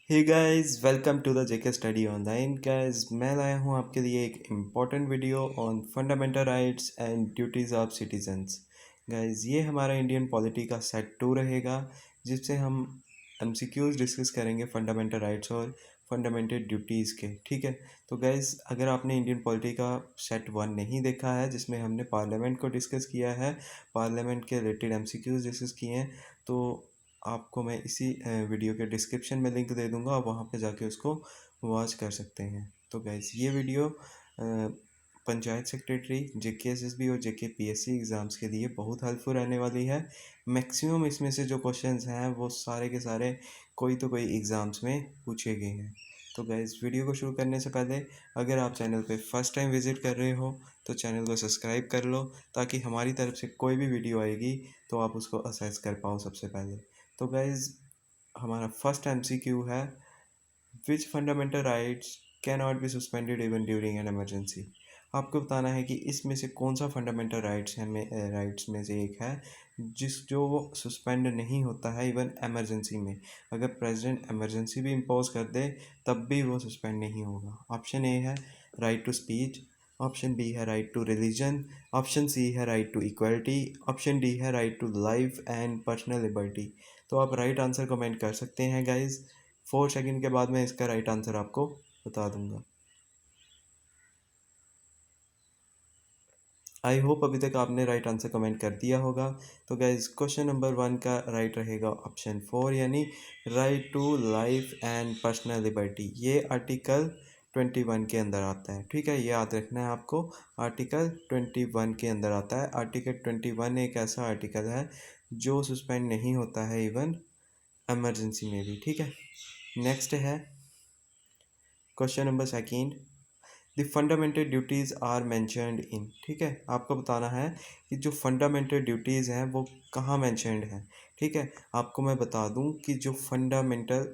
Hey guys, welcome to the JK study online. Guys, मैं लाया हूँ आपके लिए एक important video on fundamental rights and duties of citizens. Guys, ये हमारा इंडियन पॉलिटी का सेट 2 रहेगा, जिससे हम एमसीक्यूज डिस्कस करेंगे फंडामेंटल राइट्स और फंडामेंटल ड्यूटीज़ के। ठीक है, तो गाइस, अगर आपने इंडियन पॉलिटी का सेट 1 नहीं देखा है, जिसमें हमने पार्लियामेंट को डिस्कस किया है, पार्लियामेंट के रिलेटेड एमसीक्यूज डिस्कस किए हैं, तो आपको मैं इसी वीडियो के डिस्क्रिप्शन में लिंक दे दूंगा, आप वहाँ पे जाके उसको वॉच कर सकते हैं। तो गाइस, ये वीडियो पंचायत सेक्रेटरी, जेके एसएसबी और जेके पीएससी एग्ज़ाम्स के लिए बहुत हेल्पफुल रहने वाली है। मैक्सिमम इसमें से जो क्वेश्चंस हैं वो सारे के सारे कोई तो कोई एग्ज़ाम्स में पूछे गए हैं। तो गाइस, वीडियो को शुरू करने से पहले अगर आप चैनल पे फर्स्ट टाइम विज़िट कर रहे हो तो चैनल को सब्सक्राइब कर लो, ताकि हमारी तरफ से कोई भी वीडियो आएगी तो आप उसको असेस कर पाओ सबसे पहले। तो गाइज, हमारा फर्स्ट एमसीक्यू है, which fundamental rights can not be suspended even during an emergency. आपको बताना है कि इसमें से कौन सा फंडामेंटल राइट्स है राइट्स में से एक है जो वो सस्पेंड नहीं होता है इवन एमरजेंसी में। अगर प्रेसिडेंट एमरजेंसी भी इम्पोज कर दे तब भी वो सस्पेंड नहीं होगा। ऑप्शन ए है right to speech, option B है right to religion, option C है right to equality, option D है right to life and personal liberty. तो आप राइट आंसर कमेंट कर सकते हैं गाइज। 4 सेकंड के बाद मैं इसका राइट आंसर आपको बता दूंगा। आई होप अभी तक आपने राइट आंसर कमेंट कर दिया होगा। तो गाइज, क्वेश्चन नंबर 1 का राइट रहेगा ऑप्शन 4, यानी right to life and personal liberty. ये आर्टिकल 21 के अंदर आता है। ठीक है, ये याद रखना है आपको, आर्टिकल 21 के अंदर आता है। आर्टिकल 21 एक ऐसा आर्टिकल है जो सस्पेंड नहीं होता है इवन एमरजेंसी में भी। ठीक है, नेक्स्ट है question number 2, the fundamental duties are mentioned in. ठीक है, आपको बताना है कि जो फंडामेंटल ड्यूटीज़ हैं वो कहाँ मैंशनड हैं। ठीक है, आपको मैं बता दूं कि जो फंडामेंटल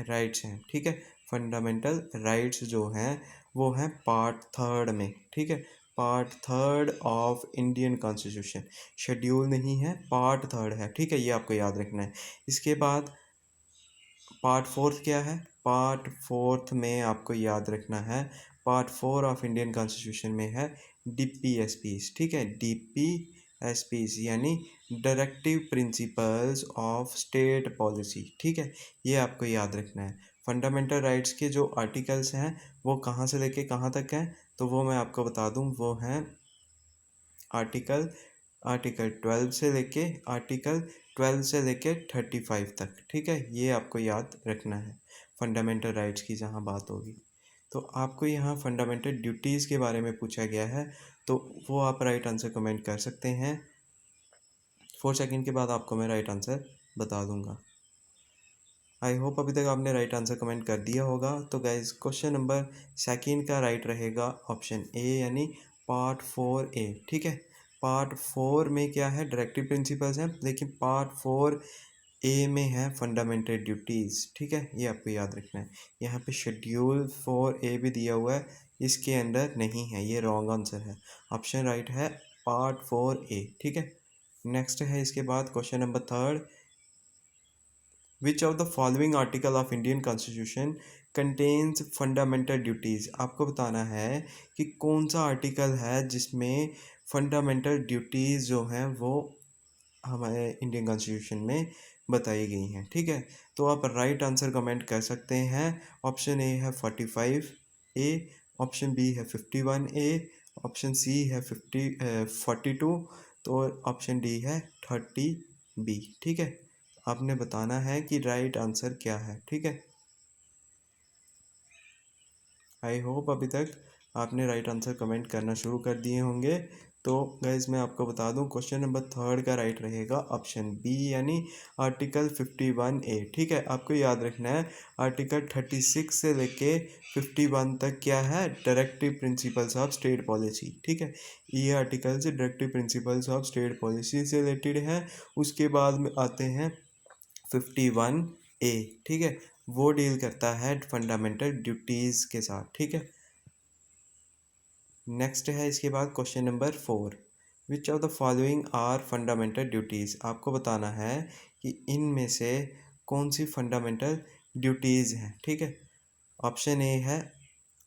राइट्स हैं, ठीक है, फंडामेंटल राइट्स जो हैं वो हैं पार्ट 3 में। ठीक है, part 3 of Indian constitution. Schedule नहीं है, पार्ट 3 है। ठीक है, ये आपको याद रखना है। इसके बाद पार्ट 4 क्या है? पार्ट 4 में आपको याद रखना है, पार्ट 4 ऑफ इंडियन कॉन्स्टिट्यूशन में है डीपीएसपीज। ठीक है, डीपीएसपीज यानी directive principles of state policy. ठीक है, ये आपको याद रखना है। फंडामेंटल राइट्स के जो आर्टिकल्स हैं वो कहाँ से लेके कहाँ तक हैं, तो वो मैं आपको बता दूं, वो हैं आर्टिकल आर्टिकल 12 से लेके आर्टिकल 12 से लेके 35 तक। ठीक है, ये आपको याद रखना है फंडामेंटल राइट्स की जहाँ बात होगी। तो आपको यहाँ फंडामेंटल ड्यूटीज़ के बारे में पूछा गया है, तो वो आप राइट आंसर कमेंट कर सकते हैं। 4 सेकंड के बाद आपको मैं राइट आंसर बता दूंगा। आई होप अभी तक आपने राइट आंसर कमेंट कर दिया होगा। तो गाइज, क्वेश्चन नंबर 2 का राइट रहेगा ऑप्शन ए, यानी पार्ट 4 ए। ठीक है, पार्ट 4 में क्या है? डायरेक्टिव प्रिंसिपल्स हैं, लेकिन पार्ट 4 ए में है फंडामेंटल ड्यूटीज़। ठीक है, ये आपको याद रखना है। यहाँ पे शेड्यूल 4 ए भी दिया हुआ है, इसके अंदर नहीं है, ये रॉन्ग आंसर है। ऑप्शन राइट है पार्ट 4 ए। ठीक है, नेक्स्ट है इसके बाद question number 3, which of the following article of Indian constitution contains fundamental duties. आपको बताना है कि कौन सा आर्टिकल है जिसमें फंडामेंटल ड्यूटीज़ जो हैं वो हमारे इंडियन कॉन्स्टिट्यूशन में बताई गई हैं। ठीक है, तो आप राइट आंसर कमेंट कर सकते हैं। ऑप्शन ए है 45 ए, ऑप्शन बी है 51 ए, ऑप्शन सी है 42, तो ऑप्शन डी है 30 बी। ठीक है, आपने बताना है कि राइट आंसर क्या है। ठीक है, आई होप अभी तक आपने राइट आंसर कमेंट करना शुरू कर दिए होंगे। तो गाइज, मैं आपको बता दूं, क्वेश्चन नंबर 3 का राइट रहेगा ऑप्शन बी, यानी आर्टिकल 51 ए। ठीक है, आपको याद रखना है आर्टिकल 36 से लेके 51 तक क्या है? Directive principles of state policy. ठीक है, ये आर्टिकल से directive principles of state policy से रिलेटेड है। उसके बाद में आते हैं 51 ए। ठीक है, वो डील करता है फंडामेंटल ड्यूटीज़ के साथ। ठीक है, नेक्स्ट है इसके बाद question number 4, which of the following are fundamental duties. आपको बताना है कि इनमें से कौन सी फंडामेंटल ड्यूटीज़ हैं, ठीक है। ऑप्शन ए है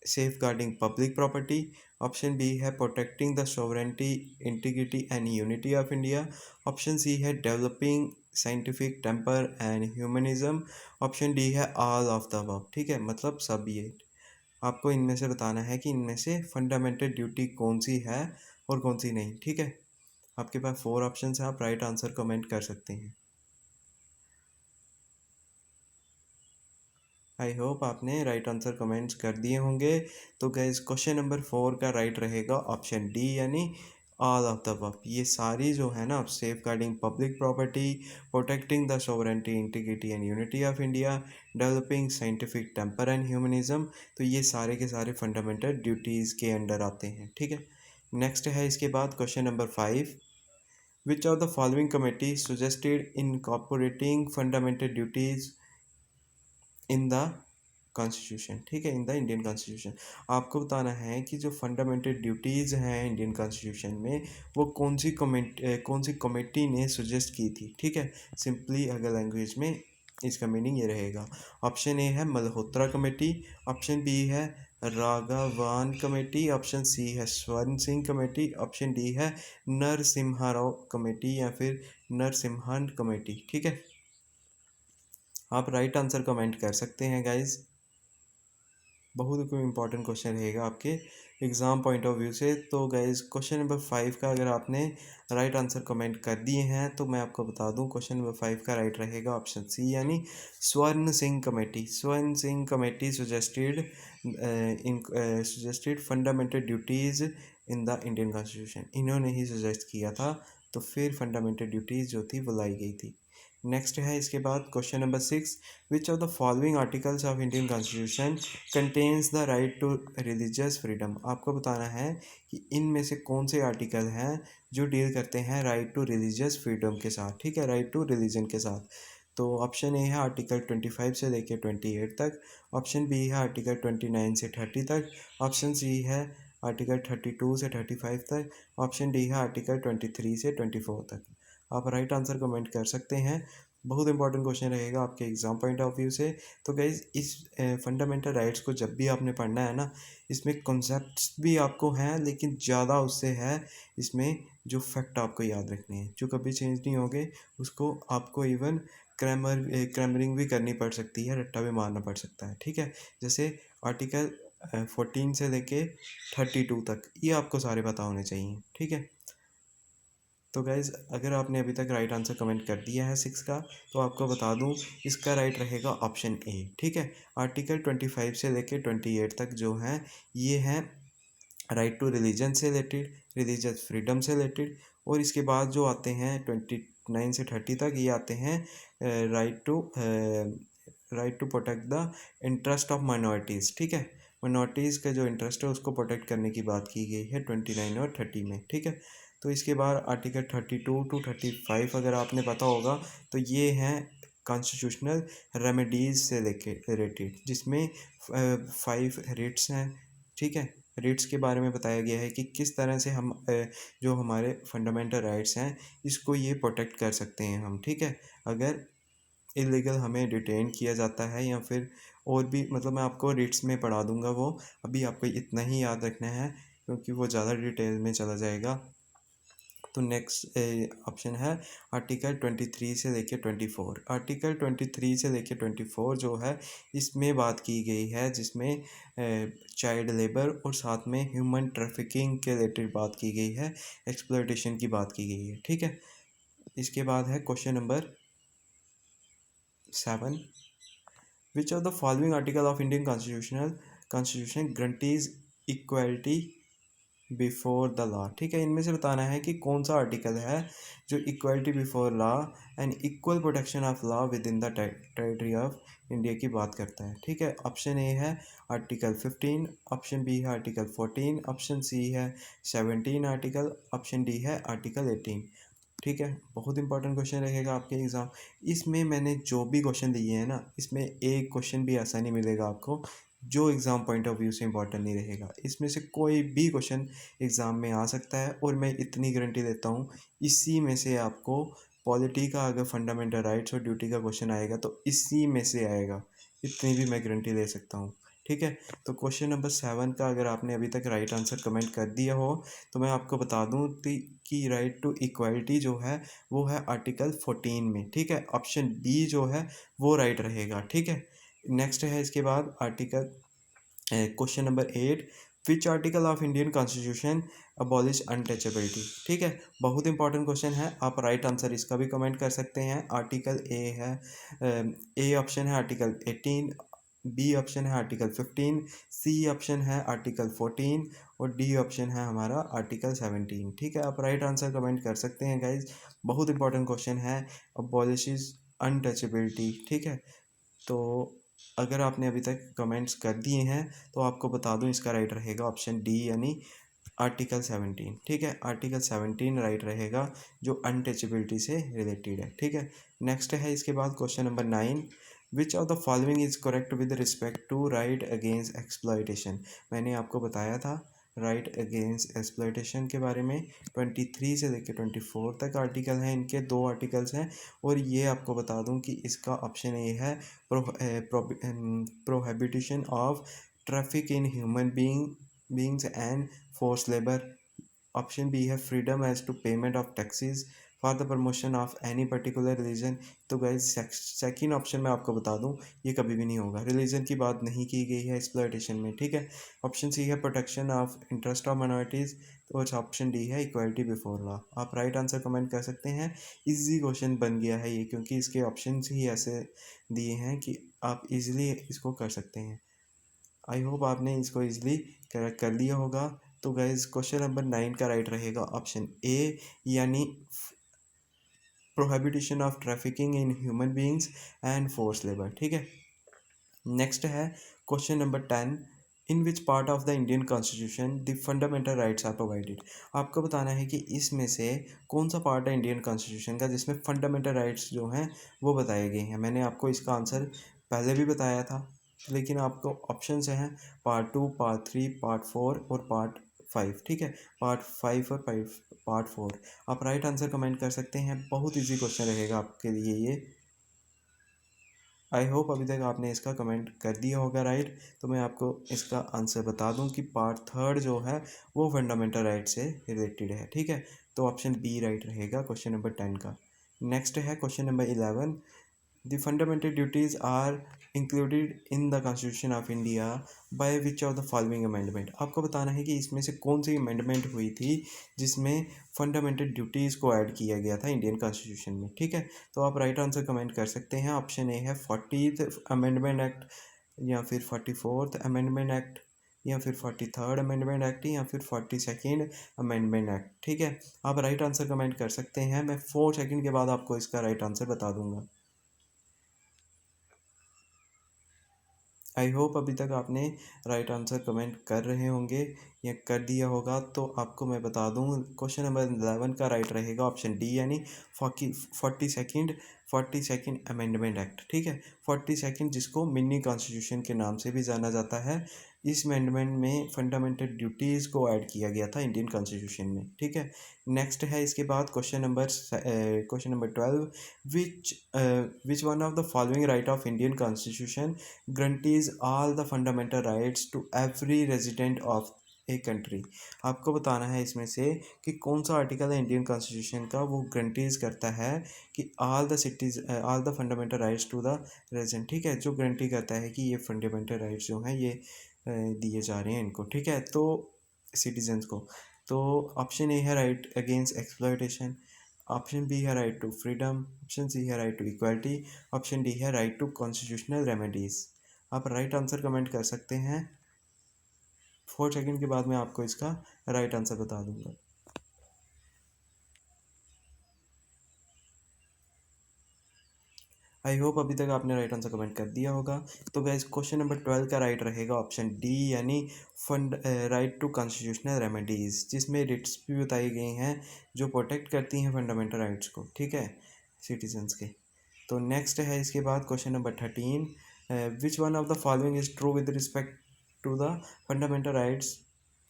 safeguarding public property, option B है protecting the sovereignty integrity and unity of India, option C है developing scientific temper and humanism, option D है ऑल ऑफ द अबव, ठीक है। मतलब सब ये आपको इनमें से बताना है कि इनमें से फंडामेंटल ड्यूटी कौन सी है और कौन सी नहीं, ठीक है। आपके पास 4 ऑप्शन है, आप राइट आंसर कमेंट कर सकते हैं। आई होप आपने राइट आंसर कमेंट्स कर दिए होंगे। तो गैस क्वेश्चन नंबर 4 का राइट रहेगा ऑप्शन डी यानी ऑल ऑफ द अबव। ये सारी जो है ना, safeguarding public property, protecting the sovereignty integrity and unity of India, developing scientific temper and humanism, तो ये सारे के सारे फंडामेंटल ड्यूटीज़ के अंडर आते हैं, ठीक है। नेक्स्ट है इसके बाद question number 5, which of the following committee suggested incorporating fundamental duties in the constitution, ठीक है, इन द इंडियन कॉन्स्टिट्यूशन। आपको बताना है कि जो फंडामेंटल ड्यूटीज़ हैं इंडियन कॉन्स्टिट्यूशन में, वो कौन सी कमेटी ने सजेस्ट की थी, ठीक है। सिंपली अगर लैंग्वेज में इसका मीनिंग ये रहेगा। ऑप्शन ए है मल्होत्रा कमेटी, ऑप्शन बी है राघवान कमेटी, ऑप्शन सी है स्वर्ण सिंह कमेटी, ऑप्शन डी है नरसिम्हा राव कमेटी या फिर नरसिम्हन कमेटी, ठीक है। आप राइट आंसर कमेंट कर सकते हैं गाइज। बहुत कोई इंपॉर्टेंट क्वेश्चन रहेगा आपके एग्ज़ाम पॉइंट ऑफ व्यू से। तो गाइज क्वेश्चन नंबर 5 का अगर आपने राइट आंसर कमेंट कर दिए हैं तो मैं आपको बता दूं क्वेश्चन नंबर 5 का राइट रहेगा ऑप्शन सी यानी स्वर्ण सिंह कमेटी। स्वर्ण Singh committee suggested fundamental duties in the Indian constitution, इन्होंने ही सजेस्ट किया था, तो फिर फंडामेंटल ड्यूटीज़ जो थी वो लाई गई थी। नेक्स्ट है इसके बाद question number 6, which of the following articles of Indian constitution contains the right to religious freedom. आपको बताना है कि इनमें से कौन से आर्टिकल हैं जो डील करते हैं राइट टू रिलीजियस फ्रीडम के साथ, ठीक है, राइट टू रिलीजन के साथ। तो ऑप्शन ए है आर्टिकल 25 से लेकर 28 तक, ऑप्शन बी है आर्टिकल 29 से 30 तक, ऑप्शन सी है आर्टिकल 32 से 35 तक, ऑप्शन डी है आर्टिकल 23 से 24 तक। आप राइट आंसर कमेंट कर सकते हैं। बहुत इंपॉर्टेंट क्वेश्चन रहेगा आपके एग्जाम पॉइंट ऑफ व्यू से। तो गाइज इस फंडामेंटल राइट्स को जब भी आपने पढ़ना है ना, इसमें कॉन्सेप्ट्स भी आपको हैं लेकिन ज़्यादा उससे है इसमें जो फैक्ट आपको याद रखने हैं जो कभी चेंज नहीं होंगे। उसको आपको इवन क्रैमरिंग भी करनी पड़ सकती है, रट्टा भी मारना पड़ सकता है, ठीक है। जैसे आर्टिकल 14 से लेके 32 तक ये आपको सारे पता होने चाहिए, ठीक है। तो गाइज़ अगर आपने अभी तक राइट आंसर कमेंट कर दिया है 6 का, तो आपको बता दूं इसका राइट रहेगा ऑप्शन ए, ठीक है। आर्टिकल 25 से लेके 28 तक जो हैं ये हैं राइट टू रिलीजन से रिलेटेड, रिलीजियस फ्रीडम से रिलेटेड, और इसके बाद जो आते हैं 29 से 30 तक ये आते हैं right to protect the interest of minorities, ठीक है। माइनॉरिटीज़ का जो इंटरेस्ट है उसको प्रोटेक्ट करने की बात की गई है 29 और 30 में, ठीक है। तो इसके बाद आर्टिकल 32 टू 35 अगर आपने पता होगा तो ये हैं कॉन्स्टिट्यूशनल रेमेडीज़ से लेके रिलेटेड, जिसमें 5 रिट्स हैं, ठीक है। रिट्स के बारे में बताया गया है कि किस तरह से हम जो हमारे फंडामेंटल राइट्स हैं इसको ये प्रोटेक्ट कर सकते हैं हम, ठीक है। अगर इलीगल हमें डिटेन किया जाता है या फिर और भी, मतलब मैं आपको रिट्स में पढ़ा दूंगा वो, अभी आपको इतना ही याद रखना है क्योंकि वो ज़्यादा डिटेल में चला जाएगा। तो नेक्स्ट ऑप्शन है आर्टिकल 23 से लेके 24। आर्टिकल 23 से लेके 24 जो है इसमें बात की गई है जिसमें चाइल्ड लेबर और साथ में ह्यूमन ट्रैफिकिंग के रिलेटेड बात की गई है, एक्सप्लॉयटेशन की बात की गई है, ठीक है। इसके बाद है question number 7, which of the following article of Indian constitution guarantees equality before the law, ठीक है। इनमें से बताना है कि कौन सा आर्टिकल है जो equality before law and equal protection of law with in the territory of India की बात करता है, ठीक है। ऑप्शन ए है आर्टिकल 15, ऑप्शन बी है आर्टिकल 14, ऑप्शन सी है 17 आर्टिकल, ऑप्शन डी है आर्टिकल 18, ठीक है। बहुत इंपॉर्टेंट क्वेश्चन रहेगा आपके एग्ज़ाम। इसमें मैंने जो भी क्वेश्चन दिए हैं ना, इसमें एक क्वेश्चन भी ऐसा नहीं मिलेगा आपको जो एग्ज़ाम पॉइंट ऑफ व्यू से इंपॉर्टेंट नहीं रहेगा। इसमें से कोई भी क्वेश्चन एग्ज़ाम में आ सकता है और मैं इतनी गारंटी देता हूँ इसी में से आपको पॉलिटी का अगर फंडामेंटल राइट्स और ड्यूटी का क्वेश्चन आएगा तो इसी में से आएगा, इतनी भी मैं गारंटी दे सकता हूँ। ठीक है, तो क्वेश्चन नंबर 7 का अगर आपने अभी तक राइट आंसर कमेंट कर दिया हो तो मैं आपको बता दूँ कि राइट टू इक्वालिटी जो है वो है आर्टिकल 14 में। ठीक है, ऑप्शन डी जो है वो राइट रहेगा। ठीक है, नेक्स्ट है इसके बाद article question number 8, which article of Indian constitution abolish untouchability. ठीक है, बहुत इंपॉर्टेंट क्वेश्चन है, आप राइट आंसर इसका भी कमेंट कर सकते हैं। आर्टिकल ए है, ए ऑप्शन है आर्टिकल 18, बी ऑप्शन है आर्टिकल 15, सी ऑप्शन है आर्टिकल 14 और डी ऑप्शन है हमारा आर्टिकल 17। ठीक है, आप राइट आंसर कमेंट कर सकते हैं गाइज, बहुत इंपॉर्टेंट क्वेश्चन है, अबॉलिशिज अनटचेबिलिटी। ठीक है, तो अगर आपने अभी तक कमेंट्स कर दिए हैं तो आपको बता दूं इसका राइट रहेगा ऑप्शन डी यानी आर्टिकल 17। ठीक है, आर्टिकल 17 राइट रहेगा जो अनटचेबिलिटी से रिलेटेड है। ठीक है, नेक्स्ट है इसके बाद question number 9, which of the following is correct with respect to right against exploitation. मैंने आपको बताया था राइट अगेंस्ट एक्सप्लॉयटेशन के बारे में, 23 से लेकर 24 तक आर्टिकल हैं, इनके 2 आर्टिकल्स हैं और ये आपको बता दूं कि इसका ऑप्शन ए है prohibition of traffic in human beings and force labour. Option B है freedom as to payment of taxes for the promotion of any particular religion. तो गाइज सेकंड ऑप्शन मैं आपको बता दूं ये कभी भी नहीं होगा, रिलीजन की बात नहीं की गई है एक्सप्लॉयटेशन में। ठीक है, ऑप्शन सी है protection of interest of minorities और ऑप्शन डी है इक्वालिटी बिफोर लॉ। आप राइट आंसर कमेंट कर सकते हैं। इजी क्वेश्चन बन गया है ये क्योंकि इसके ऑप्शन ही ऐसे दिए हैं कि आप इजीली इसको कर सकते हैं। आई होप आपने इसको इजीली कर लिया होगा। तो गाइज क्वेश्चन नंबर 9 का राइट रहेगा ऑप्शन ए यानी prohibition of trafficking in human beings and force labour. ठीक है, नेक्स्ट है question number 10, in which part of the Indian constitution the fundamental rights are provided. आपको बताना है कि इसमें से कौन सा पार्ट है इंडियन कॉन्स्टिट्यूशन का जिसमें फंडामेंटल राइट्स जो हैं वो बताए गए हैं। मैंने आपको इसका आंसर पहले भी बताया था, लेकिन आपको ऑप्शन हैं पार्ट 2, पार्ट 3, पार्ट 4 और पार्ट 5। ठीक है, पार्ट 5 और पार्ट 4। आप राइट आंसर कमेंट कर सकते हैं, बहुत ईजी क्वेश्चन रहेगा आपके लिए ये। आई होप अभी तक आपने इसका कमेंट कर दिया होगा राइट। तो मैं आपको इसका आंसर बता दूं कि पार्ट 3 जो है वो फंडामेंटल राइट से रिलेटेड है। ठीक है, तो ऑप्शन बी राइट रहेगा क्वेश्चन नंबर 10 का। नेक्स्ट है question number 11, the fundamental duties are included in the constitution of India by which of the following amendment. आपको बताना है कि इसमें से कौन सी अमेंडमेंट हुई थी जिसमें फंडामेंटल ड्यूटीज़ को ऐड किया गया था इंडियन कॉन्स्टिट्यूशन में। ठीक है, तो आप राइट आंसर कमेंट कर सकते हैं। ऑप्शन ए है 40th अमेंडमेंट एक्ट या फिर 44th अमेंडमेंट एक्ट या फिर 43rd अमेंडमेंट एक्ट या फिर 42nd अमेंडमेंट एक्ट। ठीक है, आप राइट आंसर कमेंट कर सकते हैं, मैं 4 सेकंड के बाद आपको इसका राइट आंसर बता दूंगा। आई होप अभी तक आपने राइट आंसर कमेंट कर रहे होंगे या कर दिया होगा। तो आपको मैं बता दूं क्वेश्चन नंबर 11 का राइट रहेगा ऑप्शन डी यानी 42nd अमेंडमेंट एक्ट। ठीक है, 42nd जिसको मिनी कॉन्स्टिट्यूशन के नाम से भी जाना जाता है, इस अमेंडमेंट में फंडामेंटल ड्यूटीज़ को ऐड किया गया था इंडियन कॉन्स्टिट्यूशन में। ठीक है, नेक्स्ट है इसके बाद question number 12, which one of the following right of Indian constitution guarantees all the fundamental rights to every resident of a country. आपको बताना है इसमें से कि कौन सा आर्टिकल है इंडियन कॉन्स्टिट्यूशन का वो गारंटीज करता है कि all the fundamental rights to the resident. ठीक है, जो गारंटी करता है कि ये फंडामेंटल राइट्स जो हैं ये दिए जा रहे हैं इनको। ठीक है, तो सिटीजन्स को। तो ऑप्शन ए है right against exploitation, option B है right to freedom, option C है right to equality, option D है राइट टू कॉन्स्टिट्यूशनल रेमेडीज़। आप राइट आंसर कमेंट कर सकते हैं। 4 सेकंड के बाद मैं आपको इसका राइट आंसर बता दूंगा। आई होप अभी तक आपने राइट आंसर कमेंट कर दिया होगा। तो गैस क्वेश्चन नंबर 12 का राइट रहेगा ऑप्शन डी यानी राइट टू कॉन्स्टिट्यूशनल रेमेडीज़, जिसमें रिट्स भी बताई गई हैं जो प्रोटेक्ट करती हैं फंडामेंटल राइट्स को। ठीक है, सिटीजन्स के। तो नेक्स्ट है इसके बाद question number 13, which one of the following is true with respect to the fundamental rights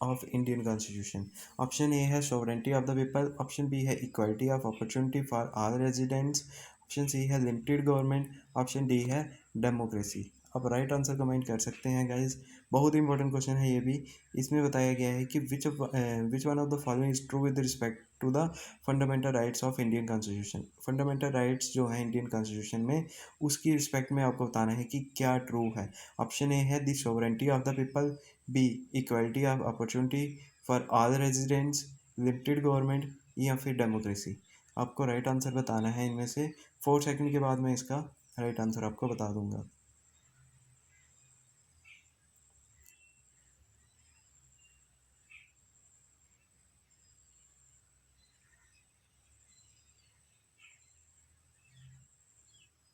of Indian constitution. Option A है sovereignty of the people, option B है equality of opportunity for all residents, option C है limited government, option D है democracy. आप right answer comment कर सकते हैं guys. बहुत important question है ये भी। इसमें बताया गया है कि which one of the following is true with respect to the fundamental rights of Indian constitution. Fundamental rights जो है इंडियन कॉन्स्टिट्यूशन में, उसकी रिस्पेक्ट में आपको बताना है कि क्या ट्रू है। ऑप्शन ए है the sovereignty of the people, B equality of opportunity for all residents, limited government, या फिर डेमोक्रेसी। आपको राइट आंसर बताना है इनमें से। 4 सेकंड के बाद मैं इसका राइट आंसर आपको बता दूंगा।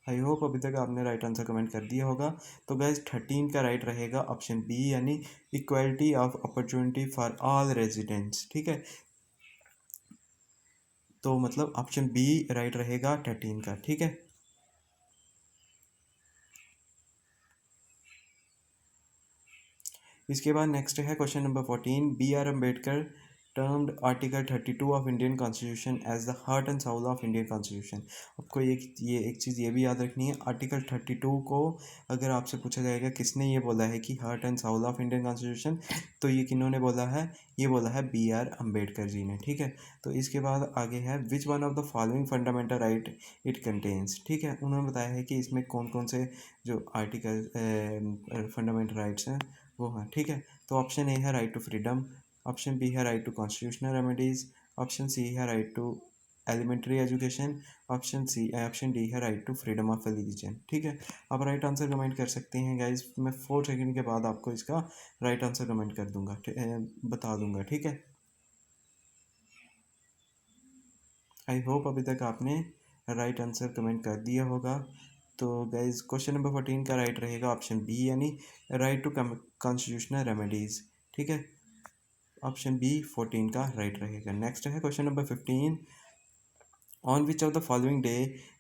आई होप अभी तक आपने राइट आंसर कमेंट कर दिया होगा। तो गैस 13 का राइट रहेगा ऑप्शन बी, यानी equality of opportunity for all residents. ठीक है, तो मतलब ऑप्शन बी राइट रहेगा 13 का। ठीक है, इसके बाद नेक्स्ट है question number 14। B R Ambedkar termed article 32 of Indian constitution as the heart and soul of Indian constitution. आपको एक चीज़ ये भी याद रखनी है, आर्टिकल 32 को अगर आपसे पूछा जाएगा किसने ये बोला है कि heart and soul of Indian constitution, तो ये किन्होंने बोला है, ये बोला है बी आर अम्बेडकर जी ने। ठीक है, तो इसके बाद आगे है विच one of the following fundamental right it contains. ठीक है, उन्होंने बताया है कि इसमें कौन कौन से जो आर्टिकल फंडामेंटल राइट्स हैं वो हाँ। ठीक है, तो ऑप्शन ए है right to freedom, option B है right to constitutional remedies, option C है right to elementary education, option D है right to freedom of religion. ठीक है, आप राइट आंसर कमेंट कर सकते हैं गाइज। मैं 4 सेकंड के बाद आपको इसका राइट आंसर कमेंट कर दूंगा, बता दूंगा। ठीक है, आई होप अभी तक आपने राइट आंसर कमेंट कर दिया होगा। तो गाइज क्वेश्चन नंबर 14 का राइट रहेगा ऑप्शन बी, यानी राइट टू कॉन्स्टिट्यूशनल रेमेडीज। ठीक है, ऑप्शन बी 14 का राइट रहेगा। नेक्स्ट है question number 15। On which of the following day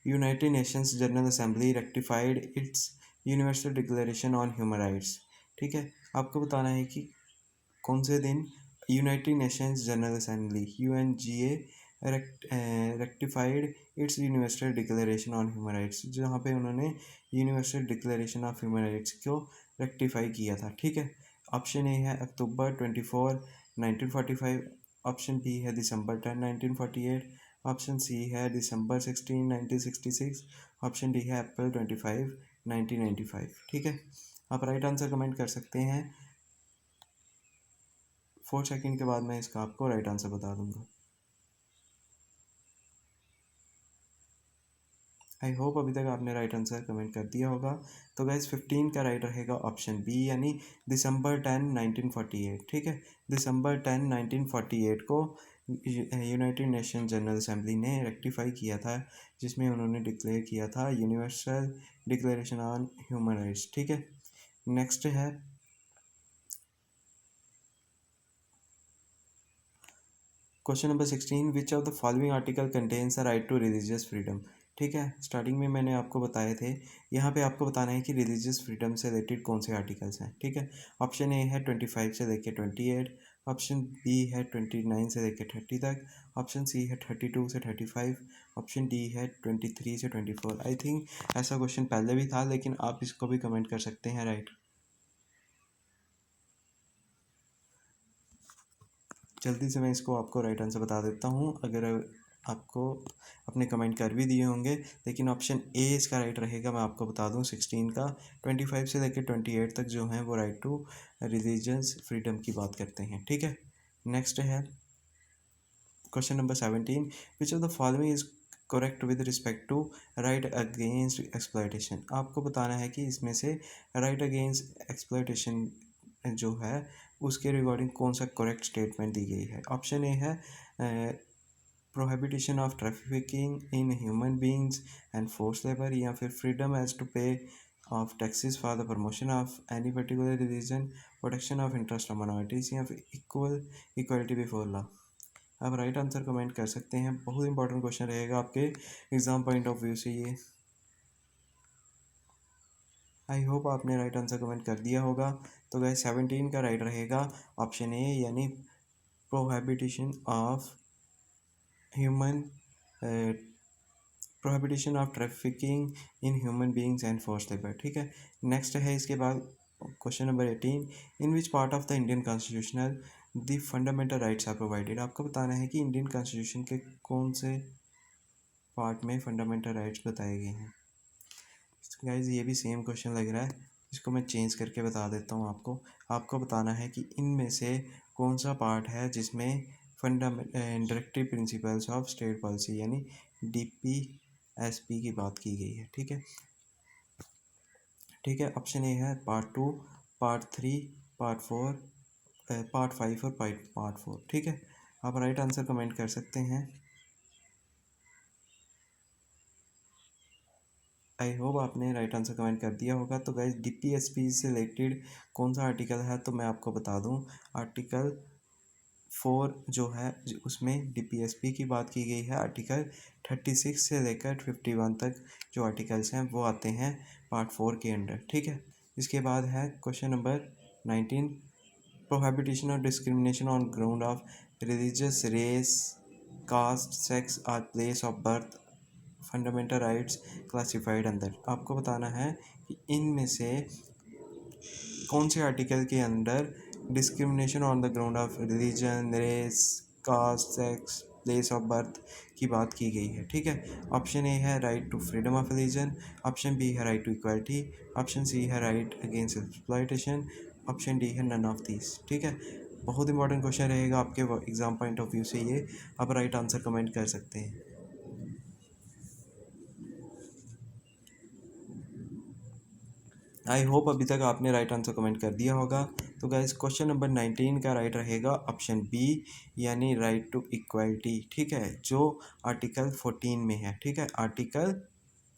United Nations general assembly rectified it's universal declaration on human rights. ठीक है, आपको बताना है कि कौन से दिन United Nations general assembly UNGA rectified it's universal declaration on human rights, जहाँ पे उन्होंने universal declaration of human rights को रेक्टिफाई किया था। ठीक है, ऑप्शन ए है अक्टूबर 24 1945, ऑप्शन बी है दिसंबर 10 1948, ऑप्शन सी है दिसंबर 16 1966, ऑप्शन डी है अप्रैल 25 1995। ठीक है, आप राइट आंसर कमेंट कर सकते हैं। 4 सेकंड के बाद मैं इसका आपको राइट आंसर बता दूंगा। आई होप अभी तक आपने राइट आंसर कमेंट कर दिया होगा। तो गाइज 15 का राइट रहेगा ऑप्शन बी, यानी दिसंबर 10 1948। ठीक है, दिसंबर 10 1948 को यूनाइटेड नेशन जनरल असेंबली ने रेक्टिफाई किया था, जिसमें उन्होंने डिक्लेयर किया था universal declaration on human rights. ठीक है, नेक्स्ट है question number 16। Which of the following article contains a right to religious freedom. ठीक है, स्टार्टिंग में मैंने आपको बताए थे, यहाँ पे आपको बताना है कि रिलीजियस फ्रीडम से रिलेटेड कौन से आर्टिकल्स हैं। ठीक है, ऑप्शन ए है 25 से लेकर 28, ऑप्शन बी है 29 से लेकर 30 तक, ऑप्शन सी है 32 से 35, ऑप्शन डी है 23 से 24। आई थिंक ऐसा क्वेश्चन पहले भी था, लेकिन आप इसको भी कमेंट कर सकते हैं राइट। जल्दी से मैं इसको आपको राइट आंसर बता देता हूँ, अगर आपको अपने कमेंट कर भी दिए होंगे, लेकिन ऑप्शन ए इसका राइट रहेगा। मैं आपको बता दूँ 16 का 25 से लेकर 28 तक जो हैं वो राइट टू रिलीजियस फ्रीडम की बात करते हैं। ठीक है, नेक्स्ट है question number 17। Which of the following is correct with respect to right against exploitation. आपको बताना है कि इसमें से राइट अगेंस्ट एक्सप्लॉयटेशन जो है उसके रिगार्डिंग कौन सा करेक्ट स्टेटमेंट दी गई है। ऑप्शन ए है prohibition of trafficking in human beings and force labour, या फिर फ्रीडम एज टू पे of taxes for the promotion of any particular religion, protection of interest of minorities, या फिर इक्वलिटी बिफोर लॉ। आप right answer comment कर सकते हैं। बहुत इंपॉर्टेंट क्वेश्चन रहेगा आपके एग्जाम पॉइंट ऑफ व्यू से ये। आई होप आपने राइट आंसर कमेंट कर दिया होगा। तो गाइस 17 का राइट रहेगा ऑप्शन ए, यानी prohibition of human prohibition of trafficking in human beings and force labour, ठीक है। नेक्स्ट है इसके बाद question number 18, in which part of the Indian constitutional the fundamental rights are provided. आपको बताना है कि इंडियन कॉन्स्टिट्यूशन के कौन से पार्ट में फंडामेंटल राइट्स बताए गए हैं। गाइस ये भी सेम क्वेश्चन लग रहा है, इसको मैं चेंज करके बता देता हूँ आपको। आपको बताना है कि इनमें से कौन सा पार्ट है जिसमें directive principles of state policy यानी DPSP की बात की गई है, ठीक है। ठीक है, ऑप्शन ए है पार्ट 2, पार्ट 3, पार्ट 4, पार्ट 5 और पार्ट 4, ठीक है। आप राइट आंसर कमेंट कर सकते हैं। आई होप आपने राइट आंसर कमेंट कर दिया होगा। तो गाइज DPSP से रिलेटेड कौन सा आर्टिकल है, तो मैं आपको बता दूं, आर्टिकल 4 जो है उसमें DPSP की बात की गई है। आर्टिकल 36 से लेकर 51 तक जो आर्टिकल्स हैं वो आते हैं पार्ट 4 के अंडर, ठीक है। इसके बाद है question number 19, prohibition of discrimination on ground of religious, race, caste, sex और place of birth fundamental rights classified अंदर। आपको बताना है कि इनमें से कौन से आर्टिकल के अंदर discrimination on the ground of religion, race, caste, sex, place of birth की बात की गई है, ठीक है। ऑप्शन ए है right to freedom of religion, option B है right to equality, option C है right against exploitation, option D है नन ऑफ दिस, ठीक है। बहुत इंपॉर्टेंट क्वेश्चन रहेगा आपके एग्जाम पॉइंट ऑफ व्यू से ये। आप राइट आंसर कमेंट कर सकते हैं। आई होप अभी तक आपने राइट आंसर कमेंट कर दिया होगा। तो गाइस क्वेश्चन नंबर 19 का राइट रहेगा ऑप्शन बी यानी राइट टू इक्वालिटी, ठीक है, जो आर्टिकल 14 में है, ठीक है, आर्टिकल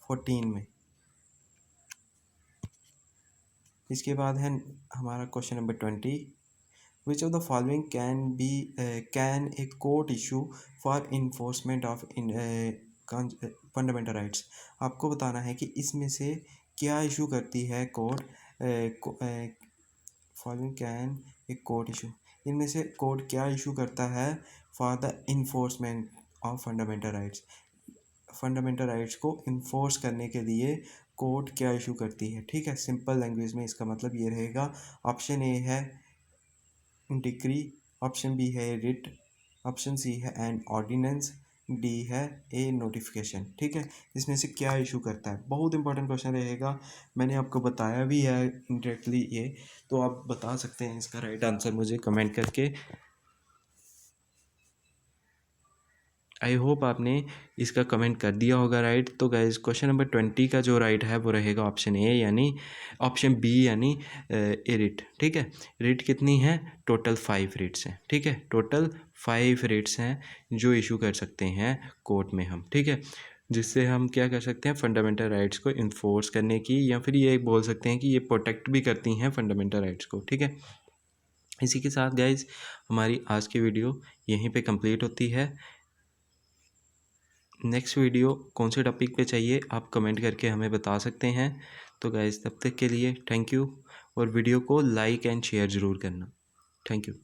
14 में। इसके बाद है हमारा question number 20, which of the following can a court issue for enforcement of fundamental rights. आपको बताना है कि इसमें से क्या इशू करती है court, following can a court issue, इनमें से कोर्ट क्या इशू करता है for the enforcement of fundamental rights. Fundamental rights को इन्फोर्स करने के लिए कोर्ट क्या इशू करती है, ठीक है। सिंपल लैंग्वेज में इसका मतलब ये रहेगा, ऑप्शन ए है डिक्री, ऑप्शन बी है रिट, ऑप्शन सी है एन ऑर्डिनेंस, डी है ए नोटिफिकेशन, ठीक है। इसमें से क्या इशू करता है, बहुत इंपॉर्टेंट क्वेश्चन रहेगा। मैंने आपको बताया भी है इंडायरेक्टली ये, तो आप बता सकते हैं इसका राइट आंसर मुझे कमेंट करके। आई होप आपने इसका कमेंट कर दिया होगा राइट। तो गाइज क्वेश्चन नंबर 20 का जो राइट है वो रहेगा ऑप्शन ए यानी ऑप्शन बी यानी ए रिट, ठीक है। रिट कितनी है, टोटल 5 रिट्स हैं, ठीक है, टोटल 5 रिट्स हैं जो इशू कर सकते हैं कोर्ट में हम, ठीक है, जिससे हम क्या कर सकते हैं फंडामेंटल राइट्स को इन्फोर्स करने की, या फिर ये बोल सकते हैं कि ये प्रोटेक्ट भी करती हैं फंडामेंटल राइट्स को, ठीक है। इसी के साथ गाइज हमारी आज की वीडियो यहीं पे कंप्लीट होती है। नेक्स्ट वीडियो कौन से टॉपिक पे चाहिए आप कमेंट करके हमें बता सकते हैं। तो गाइस तब तक के लिए थैंक यू, और वीडियो को लाइक एंड शेयर ज़रूर करना। Thank you.